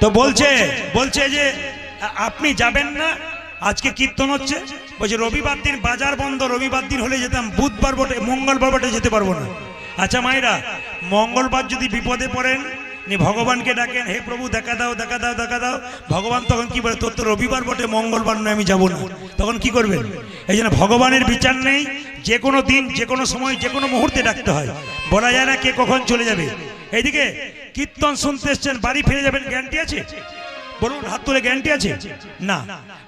তো বলছে বলছে যে আপনি যাবেন না, আজকে কীর্তন হচ্ছে। বলছে রবিবার দিন বাজার বন্ধ, রবিবার দিন হলে যেতাম, বুধবার বটে মঙ্গলবার বটে যেতে পারবো না। আচ্ছা মায়েরা, মঙ্গলবার যদি বিপদে পড়েন ভগবানকে ডাকেন, হে প্রভু দেখা দাও দেখা দাও দেখা দাও, ভগবান তখন কি বলে, তোর তো রবিবার বটে মঙ্গলবার নয়, আমি যাবো না। তখন কি করবেন? এই জন্য ভগবানের বিচার নেই, যে কোনো দিন যে কোনো সময় যে কোনো মুহূর্তে ডাকতে হয়, বলা যায় না কে কখন চলে যাবে। এইদিকে কীর্তন শুনতে এসছেন, বাড়ি ফিরে যাবেন, গ্যারান্টি আছে? বলুন হাত তুলে, গ্যারান্টি আছে? না।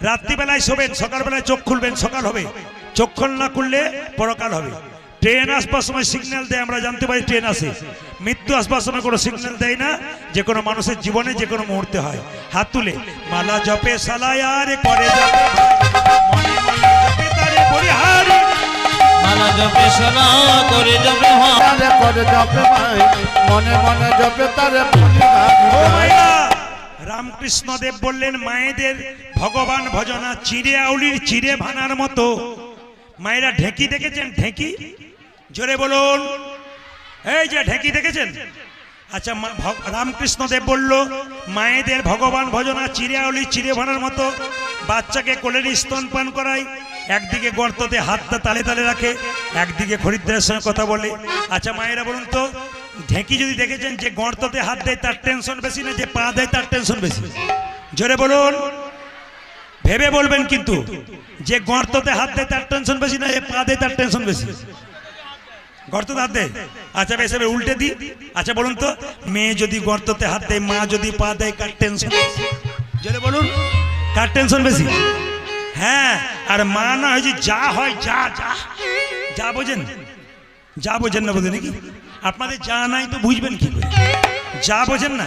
রাত্রিবেলায় শোবেন, সকালবেলায় চোখ খুলবেন, সকাল হবে, চোখ না খুললে পরকাল হবে। ট্রেন আসবার সময় সিগন্যাল দেয়, আমরা জানতে পারি ট্রেন আসে। মৃত্যু আসবার সময় কোনো সিগন্যাল দেয় না, যে কোনো মানুষের জীবনে যে কোনো মুহূর্তে হয়। হাত তুলে মালা জপে সালায়ারে করে জপে মনে মনে জপে তারে পরিহারি, মালা জপে সালা করে জপে হারে করে জপে ভাই, মনে মনে জপে তারে পরিহারি। ও মাইয়া, রামকৃষ্ণ দেব বললেন মায়েদের ভগবান ভজনা চিড়ে আউলির চিড়ে ভানার মতো। মায়েরা ঢেকি দেখেছেন? ঢেকি জোরে বলুন, এই যে ঢেকি দেখেছেন? আচ্ছা, রামকৃষ্ণ দেব বলল মায়েদের ভগবান ভজনা চিড়ে আউলির চিড়ে ভানার মতো। বাচ্চাকে কোলের স্তনপান করায়, একদিকে গর্ততে হাতটা তালে তালে রাখে, একদিকে খরিদ্দারের সঙ্গে কথা বলে। আচ্ছা মায়েরা বলুন তো, ঢেকি যদি দেখেছেন যে গর্ততে হাত দেয় তার টেনশন বেশি না যে পা দেয় তার টেনশন বেশি? জোরে বলুন, ভেবে বলবেন কিন্তু, যে গর্ততে হাত দেয় তার টেনশন বেশি না যে পা দেয় তার টেনশন বেশি? গর্ততে হাত দেয়। আচ্ছা বেশ, এবার উল্টে দিই। আচ্ছা বলুন তো, মেয়ে যদি গর্ততে হাত দেয়, মা যদি পা দেয়, কার টেনশন? জোরে বলুন, কার টেনশন বেশি? হ্যাঁ, আর মা না হয় যে যা হয় যা যা যা বোঝেন, যা বোঝেন না বোঝেন নাকি? আপনাদের যা নাই তো বুঝবেন কি করে? যা বোঝেন না,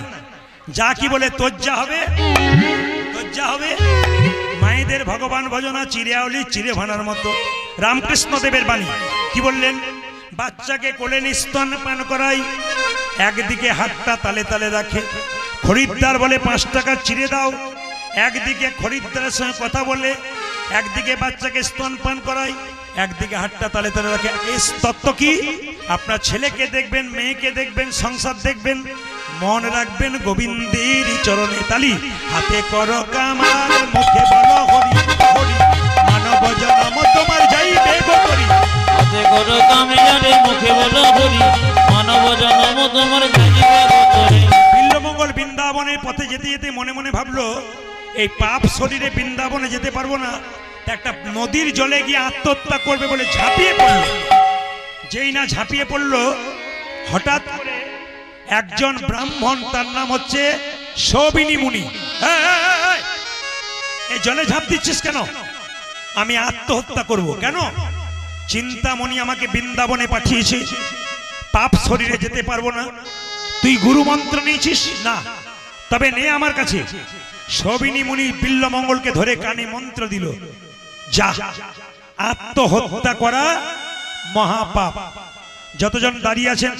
যা কি বলে, তোর যা হবে তোর যা হবে। মায়েদের ভগবান ভজনা চিড়ে আউলি চিড়ে ভানার মতো। রামকৃষ্ণ দেবের বাণী কি বললেন? বাচ্চাকে কোলে স্তন পান করাই, একদিকে হাতটা তালে তালে রাখে। খরিদ্দার বলে 5 টাকা চিড়ে দাও, একদিকে খরিদ্দারের সঙ্গে কথা বলে, একদিকে বাচ্চাকে স্তন পান করাই, একদিকে হাতটা তালে তালে রাখে। এই তত্ত্ব কি? আপনার ছেলেকে দেখবেন, মেয়েকে দেখবেন, সংসার দেখবেন, মন রাখবেন গোবিন্দের চরণে। তালি হাতে করো কামার, মুখে বলো হরি হরি, মানব জনম তোমার যাইবে গো করি। হাতে করো কামার, মুখে বলো হরি, মানব জনম তোমার যাইবে গো করি। বিল্লমঙ্গল বৃন্দাবনের পথে যেতে যেতে মনে মনে ভাবলো, এই পাপ শরীরে বৃন্দাবনে যেতে পারবো না, একটা নদীর জলে গিয়ে আত্মহত্যা করবে বলে ঝাঁপিয়ে পড়ল। যেই না ঝাঁপিয়ে পড়ল, হঠাৎ করে একজন ব্রাহ্মণ, তার নাম হচ্ছে সৌবিনী মুনি, এই জলে ঝাঁপ দিচ্ছিস কেন? আমি আত্মহত্যা করব। কেন? চিন্তামণি আমাকে বৃন্দাবনে পাঠিয়েছে, পাপ শরীরে যেতে পারবো না। তুই গুরু মন্ত্র নিয়েছিস? না। তবে নে আমার কাছে। সৌবিনী মুনি বিল্লমঙ্গলকে ধরে কানে মন্ত্র দিল, যা, আত্মহত্যা করা মহাপাপ। যতজন দাঁড়িয়ে আছেন,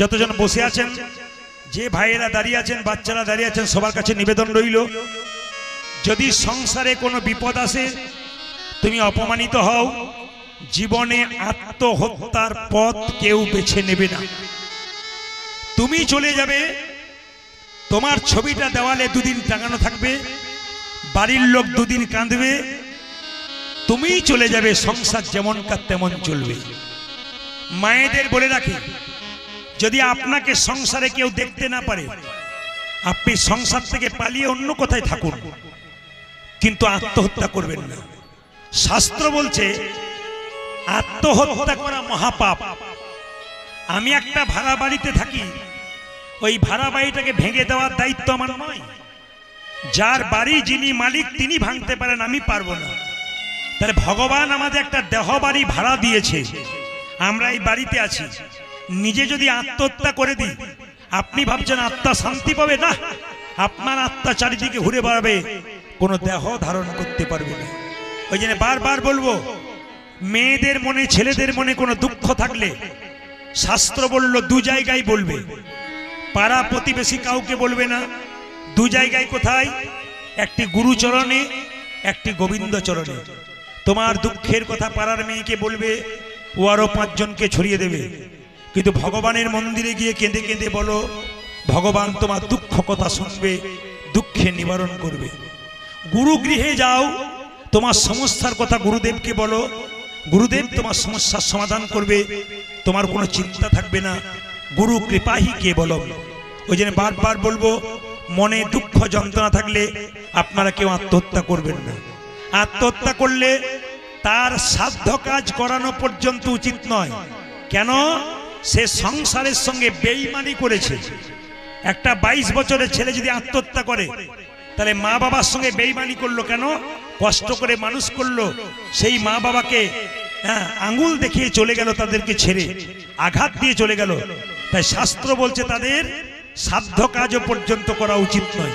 যতজন বসে আছেন, যে ভাইয়েরা দাঁড়িয়ে আছেন, বাচ্চারা দাঁড়িয়ে আছেন, সবার কাছে নিবেদন রইল, যদি সংসারে কোনো বিপদ আসে, তুমি অপমানিত হও, জীবনে আত্মহত্যার পথ কেউ বেছে নেবে না। তুমি চলে যাবে, তোমার ছবিটা দেওয়ালে 2 দিন টাঙানো থাকবে, বাড়ির লোক 2 দিন কাঁদবে, তুমি চলে যাবে, সংসার যেমনকার তেমন চলবে। মায়েদের বলে রাখি, যদি আপনাকে সংসারে কেউ দেখতে না পারে, আপনি সংসার থেকে পালিয়ে অন্য কোথায় থাকুন, কিন্তু আত্মহত্যা করবেন না। শাস্ত্র বলছে আত্মহত্যা করা মহাপাপ। আমি একটা ভাড়া বাড়িতে থাকি, ওই ভাড়া বাড়িটাকে ভেঙে দেওয়ার দায়িত্ব আমার নয়। যার বাড়ি যিনি মালিক তিনি ভাঙতে পারেন, আমি পারবো না। তাহলে ভগবান আমাদের একটা দেহ বাড়ি ভাড়া দিয়েছে, আমরা এই বাড়িতে আছি। নিজে যদি আত্মহত্যা করে দিই, আপনি ভাবছেন আত্মা শান্তি পাবে? না, আপনার আত্মা চারিদিকে ঘুরে বেড়াবে, কোনো দেহ ধারণ করতে পারবে না। ওই জন্য বারবার বলবো, মেয়েদের মনে, ছেলেদের মনে কোনো দুঃখ থাকলে শাস্ত্র বলল 2 জায়গায় বলবে। পাড়া প্রতিবেশী কাউকে বলবে না। 2 জায়গায় কোথায়? একটি গুরুচরণে, একটি গোবিন্দ চরণে। তোমার দুঃখের কথা পাড়ার মেয়েকে বলবে, ও আরো 5 জনকে ছড়িয়ে দেবে। কিন্তু ভগবানের মন্দিরে গিয়ে কেঁদে কেঁদে বলো, ভগবান তোমার দুঃখ কথা শুনবে, দুঃখে নিবারণ করবে। গুরু গৃহে যাও, তোমার সমস্যার কথা গুরুদেবকে বলো, গুরুদেব তোমার সমস্যার সমাধান করবে, তোমার কোনো চিন্তা থাকবে না। গুরু কৃপাহি কেবলম। ওই জন্য বারবার বলবো, মনে দুঃখ যন্ত্রণা থাকলে আপনারা কেউ আত্মহত্যা করবেন না। আত্মহত্যা করলে তার সাধ্য কাজ করানো পর্যন্ত উচিত নয়। কেন? সে সংসারের সঙ্গে বেঈমানি করেছে। একটা 22 বছরের ছেলে যদি আত্মহত্যা করে, তাহলে মা বাবার সঙ্গে বেঈমানি করলো কেন? কষ্ট করে মানুষ করলো, সেই মা বাবাকে আঙ্গুল দেখিয়ে চলে গেল, তাদেরকে ছেড়ে আঘাত দিয়ে চলে গেল। তাই শাস্ত্র বলছে তাদের সাধ্য কাজও পর্যন্ত করা উচিত নয়।